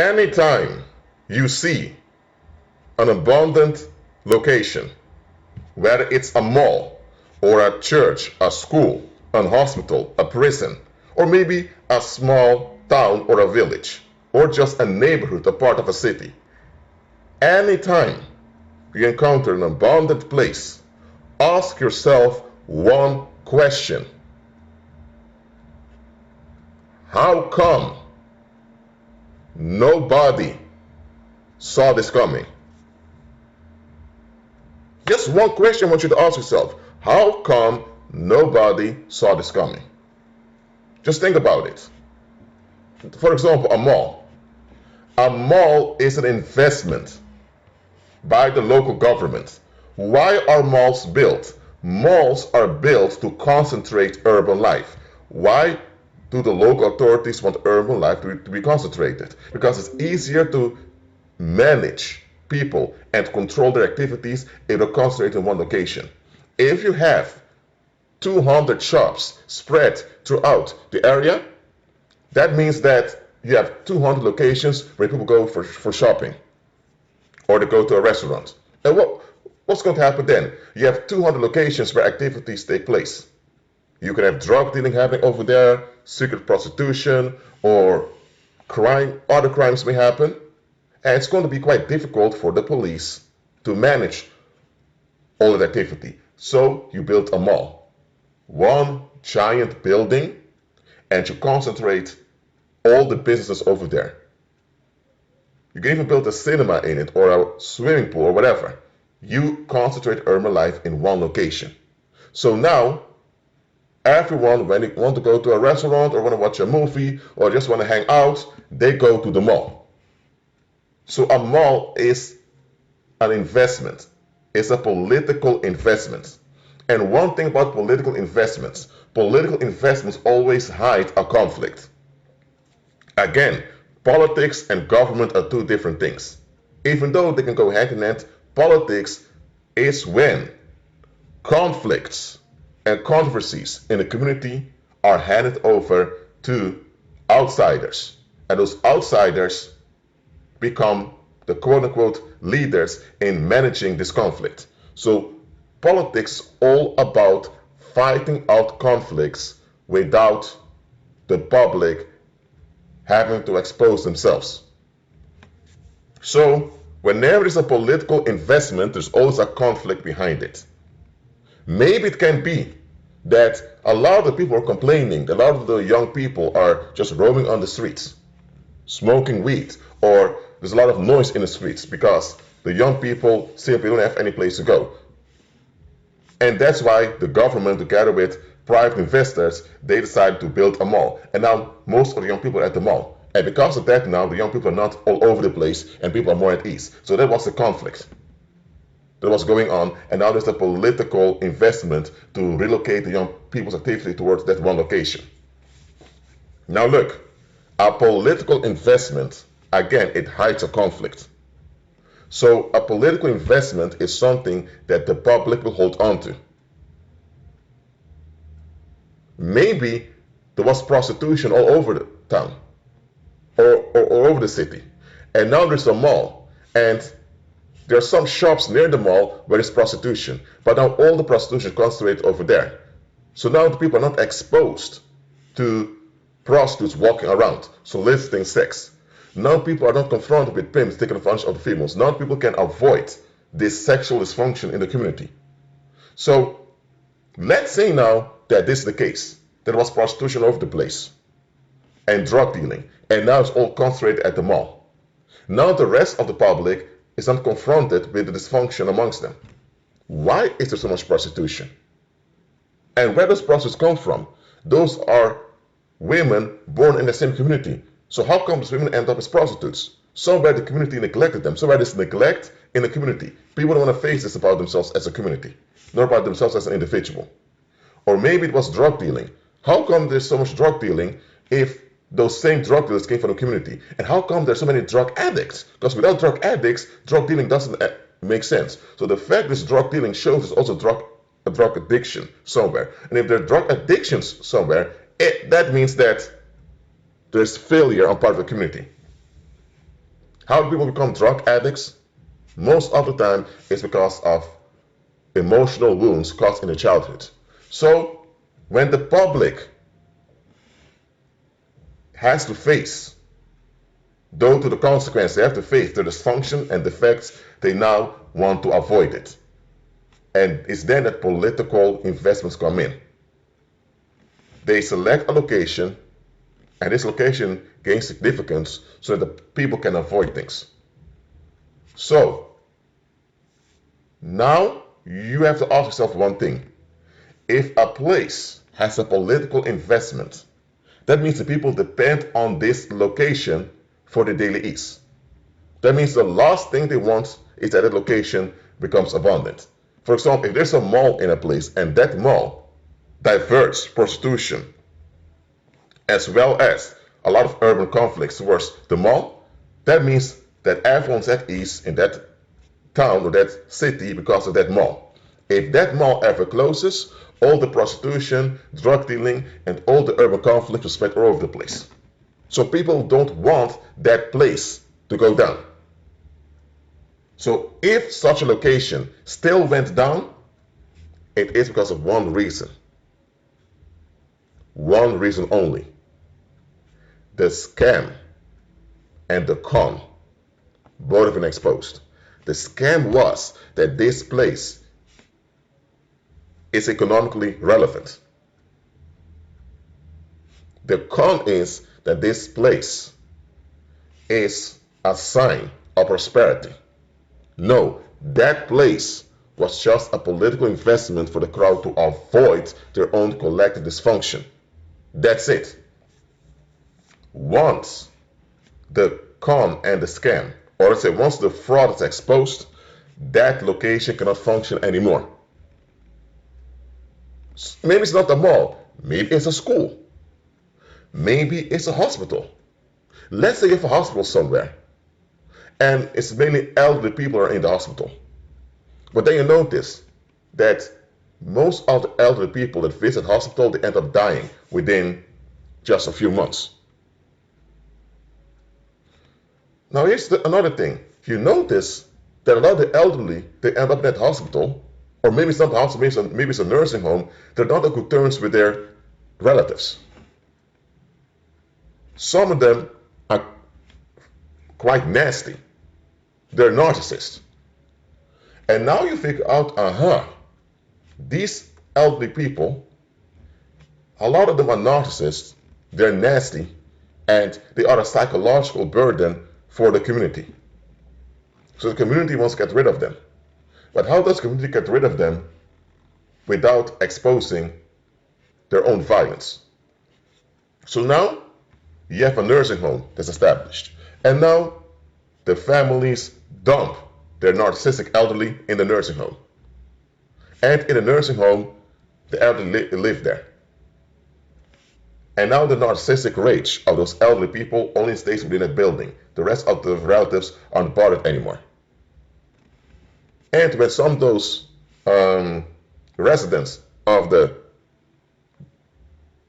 Anytime you see an abandoned location, whether it's a mall or a church, a school, a hospital, a prison, or maybe a small town or a village, or just a neighborhood, a part of a city, anytime you encounter an abandoned place, ask yourself one question. How come nobody saw this coming? Just one question I want you to ask yourself. How come nobody saw this coming? Just think about it. For example, a mall. A mall is an investment by the local government. Why are malls built? Malls are built to concentrate urban life. Why do the local authorities want urban life to be concentrated? Because it's easier to manage people and control their activities if they're concentrated in one location. If you have 200 shops spread throughout the area, that means that you have 200 locations where people go for shopping or to go to a restaurant. And what's going to happen then? You have 200 locations where activities take place. You can have drug dealing happening over there, secret prostitution, or other crimes may happen. And it's going to be quite difficult for the police to manage all of the activity. So you build a mall, one giant building, and you concentrate all the businesses over there. You can even build a cinema in it, or a swimming pool, or whatever. You concentrate urban life in one location. So now, everyone, when they want to go to a restaurant, or want to watch a movie, or just want to hang out, they go to the mall. So a mall is an investment. It's a political investment. And one thing about political investments always hide a conflict. Again, politics and government are two different things. Even though they can go hand in hand, politics is when conflicts and controversies in the community are handed over to outsiders. And those outsiders become the quote-unquote leaders in managing this conflict. So politics is all about fighting out conflicts without the public having to expose themselves. So whenever there's a political investment, there's always a conflict behind it. Maybe it can be that a lot of the people are complaining, a lot of the young people are just roaming on the streets, smoking weed, or there's a lot of noise in the streets because the young people simply don't have any place to go. And that's why the government, together with private investors, they decided to build a mall. And now most of the young people are at the mall. And because of that, now the young people are not all over the place and people are more at ease. So that was the conflict that was going on. And now there's a political investment to relocate the young people's activity towards that one location. Now look, a political investment, again, it hides a conflict. So a political investment is something that the public will hold on to. Maybe there was prostitution all over the town or all over the city. And now there's a mall. And there are some shops near the mall where there's prostitution. But now all the prostitution is concentrated over there. So now the people are not exposed to prostitutes walking around, soliciting sex. Now people are not confronted with pimps taking advantage of the females. Now people can avoid this sexual dysfunction in the community. So let's say now that this is the case. There was prostitution all over the place and drug dealing. And now it's all concentrated at the mall. Now the rest of the public is not confronted with the dysfunction amongst them. Why is there so much prostitution? And where does prostitutes come from? Those are women born in the same community. So how come these women end up as prostitutes? Somewhere the community neglected them. Somewhere there's neglect in the community. People don't want to face this about themselves as a community, nor about themselves as an individual. Or maybe it was drug dealing. How come there's so much drug dealing if those same drug dealers came from the community? And how come there's so many drug addicts? Because without drug addicts, drug dealing doesn't make sense. So the fact this drug dealing shows there's also a drug addiction somewhere. And if there are drug addictions somewhere, that means that there's failure on part of the community. How do people become drug addicts? Most of the time, it's because of emotional wounds caused in the childhood. So, when the public has to face, due to the consequence they have to face, the dysfunction and defects, they now want to avoid it. And it's then that political investments come in. They select a location, and this location gains significance so that the people can avoid things. So, now you have to ask yourself one thing. If a place has a political investment, that means the people depend on this location for their daily eats. That means the last thing they want is that the location becomes abundant. For example, if there's a mall in a place and that mall diverts prostitution as well as a lot of urban conflicts towards the mall, that means that everyone's at ease in that town or that city because of that mall. If that mall ever closes, all the prostitution, drug dealing, and all the urban conflict will spread all over the place. So people don't want that place to go down. So if such a location still went down, it is because of one reason. One reason only. The scam and the con both have been exposed. The scam was that this place is economically relevant. The con is that this place is a sign of prosperity. No, that place was just a political investment for the crowd to avoid their own collective dysfunction. That's it. Once the con and the scam, or let's say once the fraud is exposed, that location cannot function anymore. Maybe it's not a mall, maybe it's a school, maybe it's a hospital. Let's say you have a hospital somewhere, and it's mainly elderly people are in the hospital. But then you notice that most of the elderly people that visit hospital, they end up dying within just a few months. Now here's another thing. You notice that a lot of the elderly, they end up in that hospital, or maybe it's not a hospital, maybe it's a nursing home, they're not on good terms with their relatives. Some of them are quite nasty. They're narcissists. And now you figure out, these elderly people, a lot of them are narcissists, they're nasty, and they are a psychological burden for the community. So the community wants to get rid of them. But how does the community get rid of them without exposing their own violence? So now you have a nursing home that's established. And now the families dump their narcissistic elderly in the nursing home. And in the nursing home, the elderly live there. And now the narcissistic rage of those elderly people only stays within a building. The rest of the relatives aren't bothered anymore. And when some of those residents of the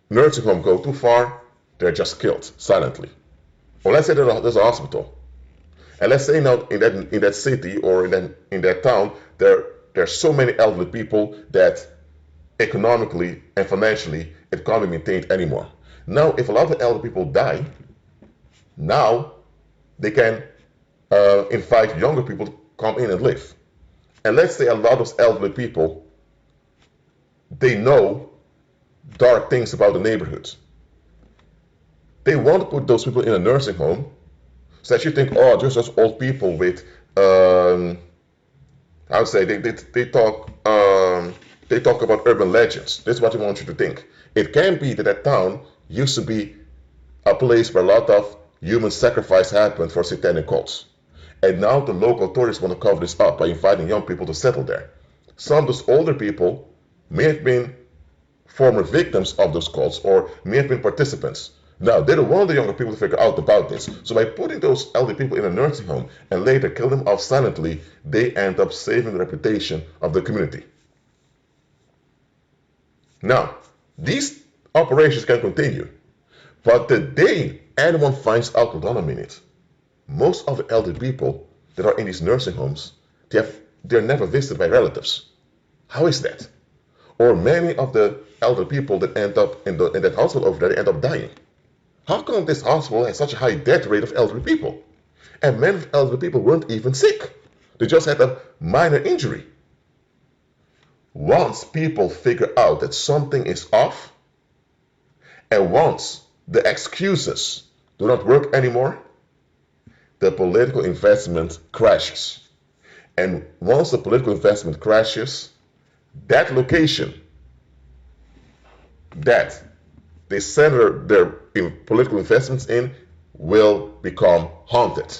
nursing home go too far, they're just killed silently. Or let's say there's a hospital. And let's say now in that city or in that town, there are so many elderly people that economically and financially it can't be maintained anymore. Now, if a lot of elderly people die, now they can invite younger people to come in and live. And let's say a lot of those elderly people, they know dark things about the neighborhoods. They want to put those people in a nursing home so that you think, oh, just old people with, I would say they talk about urban legends. This is what they want you to think. It can be that town used to be a place where a lot of human sacrifice happened for satanic cults. And now the local authorities want to cover this up by inviting young people to settle there. Some of those older people may have been former victims of those cults or may have been participants. Now, they don't want the younger people to figure out about this. So by putting those elderly people in a nursing home and later kill them off silently, they end up saving the reputation of the community. Now, these operations can continue. But the day anyone finds out autonomy in it, most of the elderly people that are in these nursing homes, they're never visited by relatives. How is that? Or many of the elderly people that end up in that hospital over there, they end up dying. How come this hospital has such a high death rate of elderly people? And many elderly people weren't even sick. They just had a minor injury. Once people figure out that something is off, and once the excuses do not work anymore, the political investment crashes. And once the political investment crashes, that location that they center their political investments in will become haunted.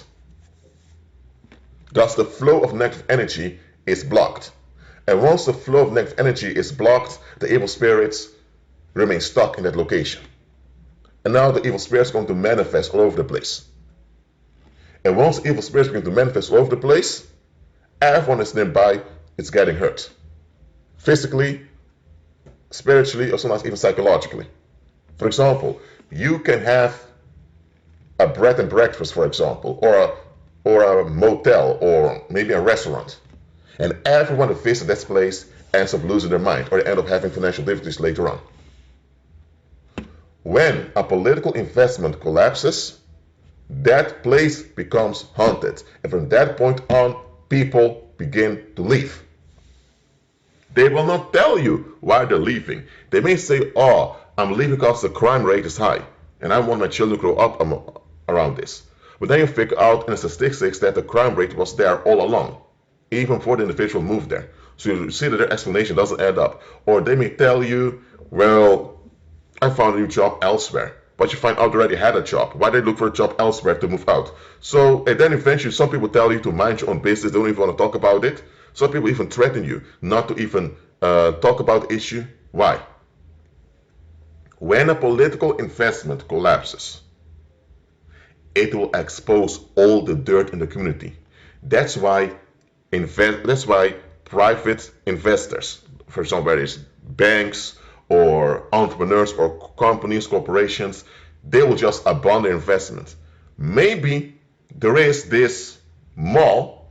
Thus, the flow of negative energy is blocked. And once the flow of negative energy is blocked, the evil spirits remain stuck in that location. And now the evil spirits are going to manifest all over the place. And once evil spirits begin to manifest all over the place, everyone that's nearby is getting hurt. Physically, spiritually, or sometimes even psychologically. For example, you can have a bread and breakfast, for example, or a motel, or maybe a restaurant, and everyone that visits that place ends up losing their mind, or they end up having financial difficulties later on. When a political investment collapses, that place becomes haunted, and from that point on, people begin to leave. They will not tell you why they're leaving. They may say, oh, I'm leaving because the crime rate is high, and I want my children to grow up around this. But then you figure out in the statistics that the crime rate was there all along, even before the individual moved there. So you see that their explanation doesn't add up. Or they may tell you, well, I found a new job elsewhere. But you find out they already had a job. Why they look for a job elsewhere to move out? So, and then eventually some people tell you to mind your own business. They don't even want to talk about it. Some people even threaten you not to even talk about the issue. Why? When a political investment collapses, it will expose all the dirt in the community. That's why private investors, for example, whether it's banks or entrepreneurs or companies, corporations, they will just abandon their investment. Maybe there is this mall,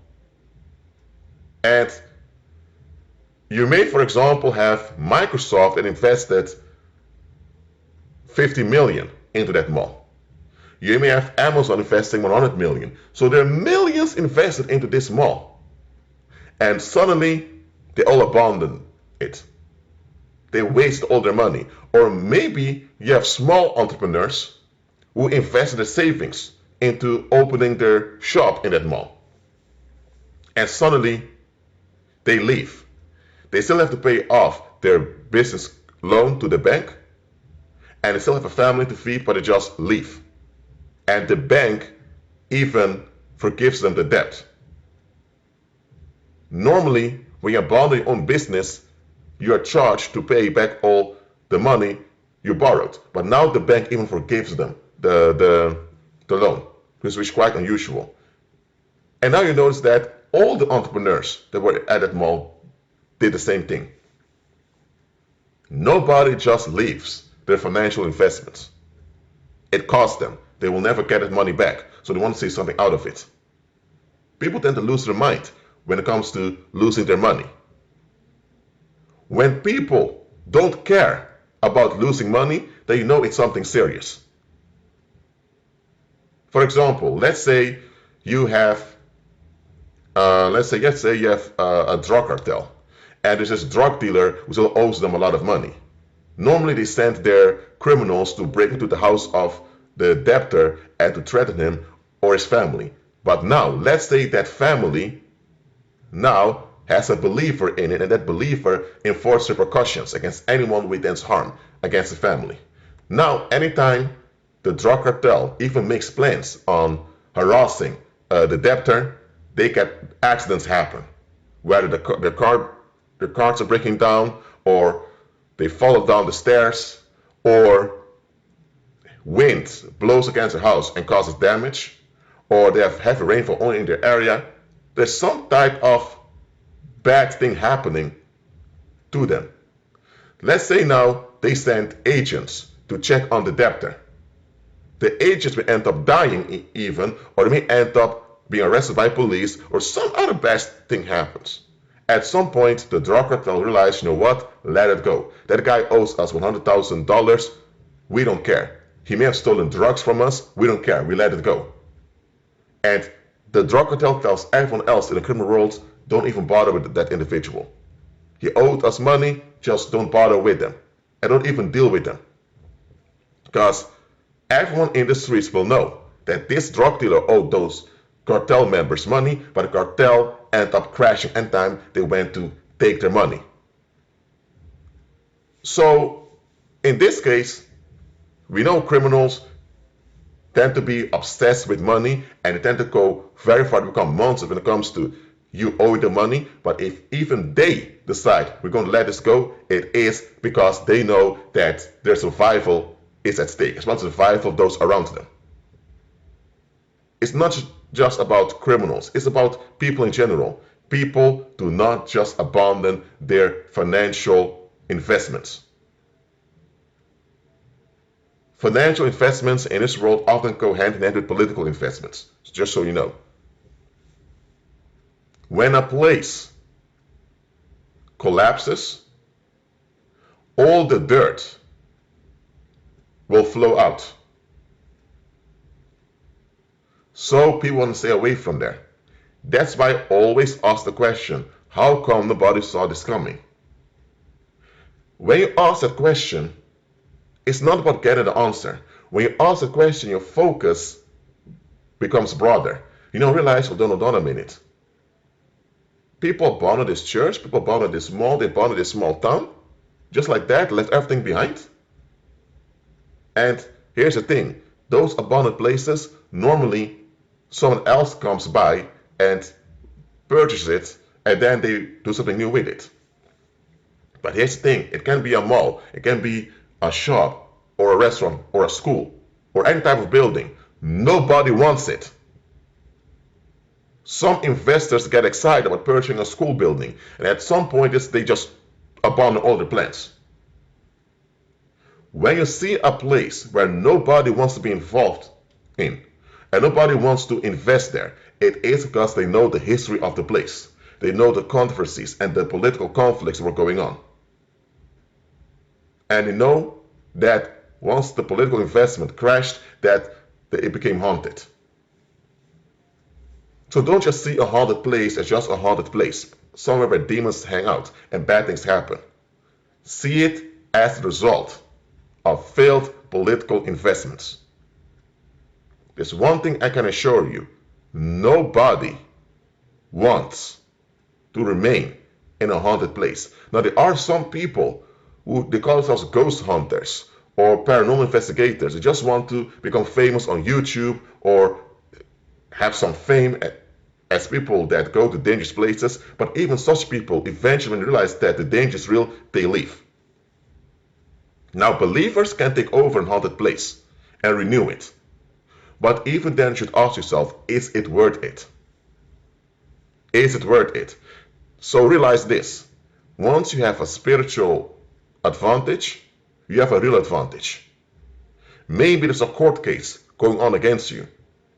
and you may, for example, have Microsoft that invested 50 million into that mall. You may have Amazon investing 100 million. So there are millions invested into this mall. And suddenly, they all abandon it. They waste all their money. Or maybe you have small entrepreneurs who invest their savings into opening their shop in that mall. And suddenly, they leave. They still have to pay off their business loan to the bank, and they still have a family to feed, but they just leave. And the bank even forgives them the debt. Normally, when you abandon your own business, you are charged to pay back all the money you borrowed. But now the bank even forgives them the loan, which is quite unusual. And now you notice that all the entrepreneurs that were at that mall did the same thing. Nobody just leaves their financial investments. It costs them. They will never get that money back, so they want to see something out of it. People tend to lose their mind when it comes to losing their money. When people don't care about losing money, then you know it's something serious. For example, let's say you have a drug cartel, and there's this drug dealer who still owes them a lot of money. Normally, they send their criminals to break into the house of the debtor and to threaten him or his family. But now, let's say that family now has a believer in it, and that believer enforces repercussions against anyone who intends harm against the family. Now, anytime the drug cartel even makes plans on harassing the debtor, they get accidents happen. Whether the cars are breaking down, or they fall down the stairs, or wind blows against the house and causes damage, or they have heavy rainfall only in their area. There's some type of bad thing happening to them. Let's say now they send agents to check on the debtor. The agents may end up dying even, or they may end up being arrested by police, or some other bad thing happens. At some point, the drug cartel realizes, you know what, let it go. That guy owes us $100,000. We don't care. He may have stolen drugs from us. We don't care. We let it go. And the drug cartel tells everyone else in the criminal world, don't even bother with that individual. He owed us money, just don't bother with them. And don't even deal with them. Because everyone in the streets will know that this drug dealer owed those cartel members money, but the cartel ended up crashing anytime they went to take their money. So, in this case, we know criminals tend to be obsessed with money, and they tend to go very far to become monsters when it comes to you owe the money. But if even they decide we're going to let this go, it is because they know that their survival is at stake. It's about the survival of those around them. It's not just about criminals, it's about people in general. People do not just abandon their financial investments. Financial investments in this world often go hand in hand with political investments, just so you know. When a place collapses, all the dirt will flow out. So people want to stay away from there. That's why I always ask the question, how come nobody saw this coming? When you ask that question, it's not about getting the answer. When you ask the question, your focus becomes broader. You don't realize, hold on a minute. People abandoned this church, people abandoned this mall, they abandoned this small town. Just like that, left everything behind. And here's the thing, those abandoned places, normally someone else comes by and purchases it, and then they do something new with it. But here's the thing, it can be a mall, it can be a shop, or a restaurant, or a school, or any type of building. Nobody wants it. Some investors get excited about purchasing a school building, and at some point they just abandon all their plans. When you see a place where nobody wants to be involved in, and nobody wants to invest there, it is because they know the history of the place. They know the controversies and the political conflicts that were going on. And they know that once the political investment crashed, that it became haunted. So don't just see a haunted place as just a haunted place, somewhere where demons hang out and bad things happen. See it as the result of failed political investments. There's one thing I can assure you, nobody wants to remain in a haunted place. Now there are some people who they call themselves ghost hunters or paranormal investigators. They just want to become famous on YouTube or have some fame as people that go to dangerous places. But even such people, eventually when they realize that the danger is real, they leave. Now believers can take over a haunted place and renew it. But even then you should ask yourself, is it worth it? Is it worth it? So realize this, once you have a spiritual advantage, you have a real advantage. Maybe there's a court case going on against you,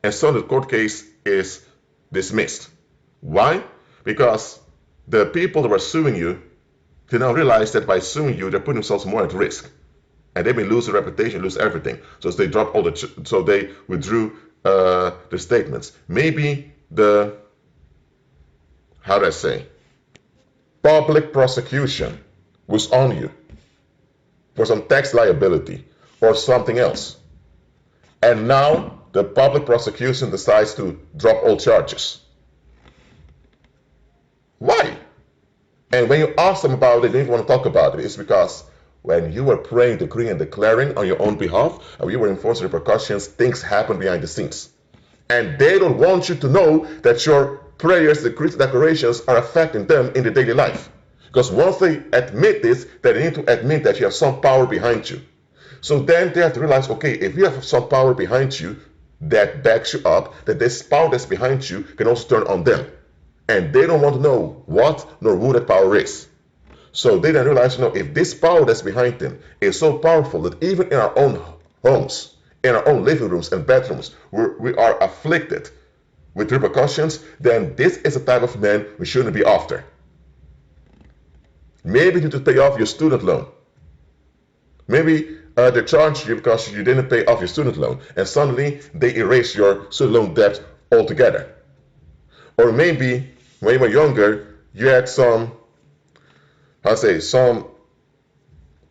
and so the court case is dismissed. Why? Because the people that were suing you, they now realize that by suing you, they're putting themselves more at risk. And they may lose their reputation, lose everything. So they dropped so they withdrew their statements. Maybe the, how do I say, public prosecution was on you for some tax liability or something else. And now the public prosecution decides to drop all charges. Why? And when you ask them about it, they don't want to talk about it. It's because when you were praying, decreeing, and declaring on your own behalf, and you were enforcing repercussions, things happen behind the scenes. And they don't want you to know that your prayers, decrees, declarations are affecting them in their daily life. Because once they admit this, they need to admit that you have some power behind you. So then they have to realize, okay, if you have some power behind you that backs you up, that this power that's behind you can also turn on them. And they don't want to know what nor who that power is. So they then realize, if this power that's behind them is so powerful that even in our own homes, in our own living rooms and bedrooms, we are afflicted with repercussions, then this is the type of man we shouldn't be after. Maybe you need to pay off your student loan. Maybe they charged you because you didn't pay off your student loan, and suddenly they erase your student loan debt altogether. Or maybe when you were younger, you had some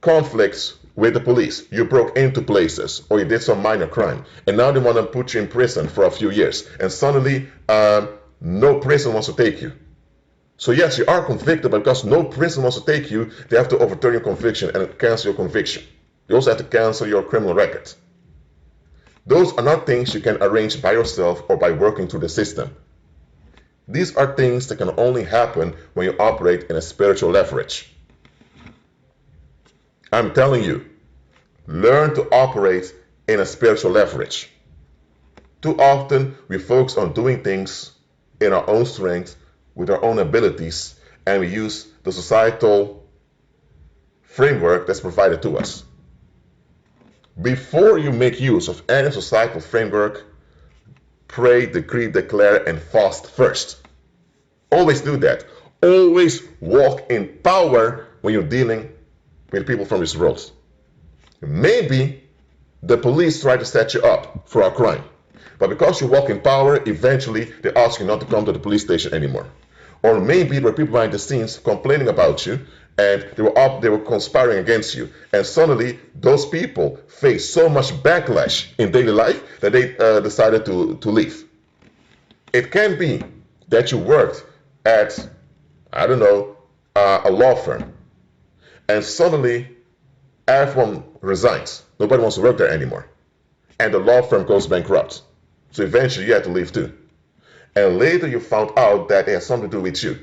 conflicts with the police. You broke into places, or you did some minor crime, and now they want to put you in prison for a few years, and suddenly no prison wants to take you. So yes, you are convicted, but because no prison wants to take you, they have to overturn your conviction and cancel your conviction. They also have to cancel your criminal record. Those are not things you can arrange by yourself or by working through the system. These are things that can only happen when you operate in a spiritual leverage. I'm telling you, learn to operate in a spiritual leverage. Too often we focus on doing things in our own strength, with our own abilities, and we use the societal framework that's provided to us. Before you make use of any societal framework, pray, decree, declare, and fast first. Always do that. Always walk in power when you're dealing with people from this world. Maybe the police try to set you up for a crime, but because you walk in power, eventually they ask you not to come to the police station anymore. Or maybe there were people behind the scenes complaining about you, and they were conspiring against you, and suddenly those people face so much backlash in daily life that they decided to leave. It can be that you worked at, I don't know, a law firm, and suddenly everyone resigns. Nobody wants to work there anymore, and the law firm goes bankrupt. So eventually you had to leave too. And later you found out that it has something to do with you.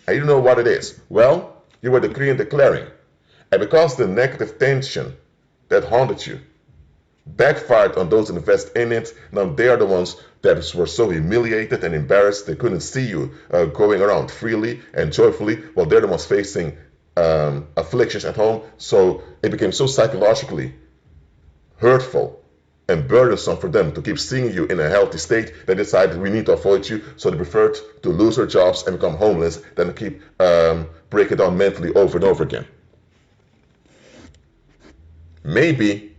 And you know what it is. Well, you were decreeing and declaring. And because the negative tension that haunted you backfired on those invest in it, now they are the ones that were so humiliated and embarrassed they couldn't see you going around freely and joyfully, while they're the ones facing afflictions at home. So it became so psychologically hurtful and burdensome for them to keep seeing you in a healthy state. They decided we need to avoid you, so they preferred to lose their jobs and become homeless than to keep breaking down mentally over and over again. Maybe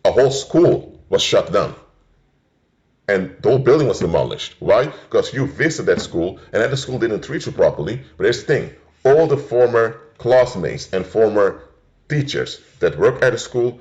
a whole school was shut down and the whole building was demolished. Why? Because you visited that school and that the school didn't treat you properly. But here's the thing, all the former classmates and former teachers that work at the school,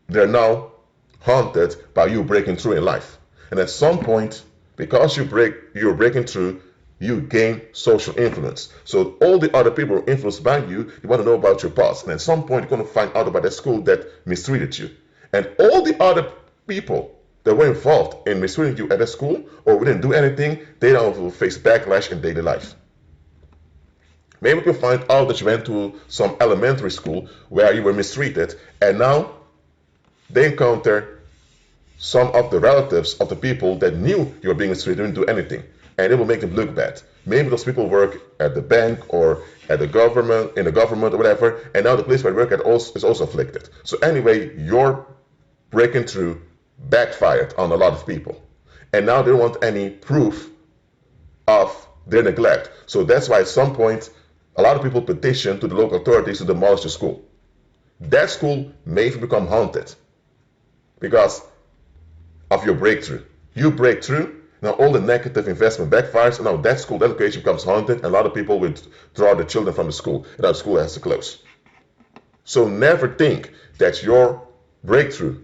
they're now haunted by you breaking through in life. And at some point, because you're breaking through, you gain social influence. So all the other people influenced by you, you want to know about your past. And at some point, you're going to find out about that school that mistreated you. And all the other people that were involved in mistreating you at that school or didn't do anything, they now will face backlash in daily life. Maybe you find out that you went to some elementary school where you were mistreated, and now they encounter some of the relatives of the people that knew you were being mistreated and didn't do anything, and it will make them look bad. Maybe those people work at the bank or at the government, in the government or whatever, and now the place where they work at is also afflicted. So anyway, your breaking through backfired on a lot of people, and now they don't want any proof of their neglect. So that's why at some point a lot of people petition to the local authorities to demolish the school. That school may even become haunted because of your breakthrough. You break through, now all the negative investment backfires, and now that school, that location becomes haunted, and a lot of people withdraw the children from the school, and now the school has to close. So never think that your breakthrough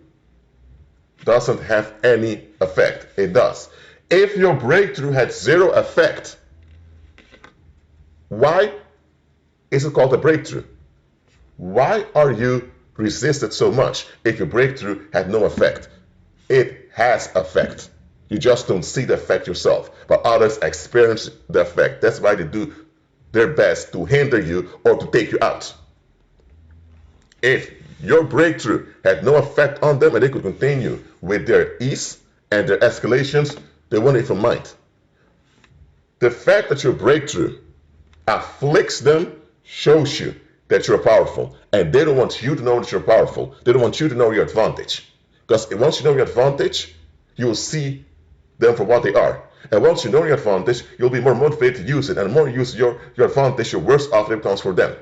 doesn't have any effect. It does. If your breakthrough had zero effect, why is it called a breakthrough? Why are you resisted so much if your breakthrough had no effect? It has effect. You just don't see the effect yourself, but others experience the effect. That's why they do their best to hinder you or to take you out. If your breakthrough had no effect on them and they could continue with their ease and their escalations, they wouldn't even mind. The fact that your breakthrough afflicts them shows you that you're powerful, and they don't want you to know that you're powerful. They don't want you to know your advantage. Because once you know your advantage, you will see them for what they are. And once you know your advantage, you'll be more motivated to use it. And the more you use your advantage, the worse off it becomes for them.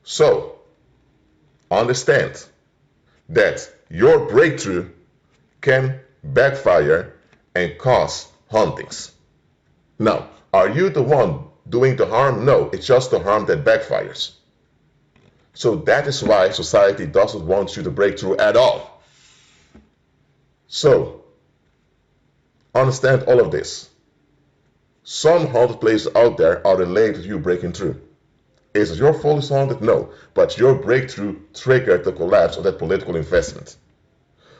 So, understand that your breakthrough can backfire and cause hauntings. Now, are you the one doing the harm? No, it's just the harm that backfires. So that is why society doesn't want you to break through at all. So, understand all of this. Some haunted places out there are related to you breaking through. Is it your fault it's haunted? No, but your breakthrough triggered the collapse of that political investment.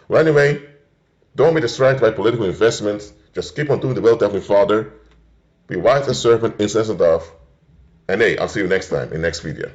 Well, anyway, don't be distracted by political investments. Just keep on doing the will of Heavenly Father. Be wise as serpent, innocent as a dove. And hey, I'll see you next time in next video.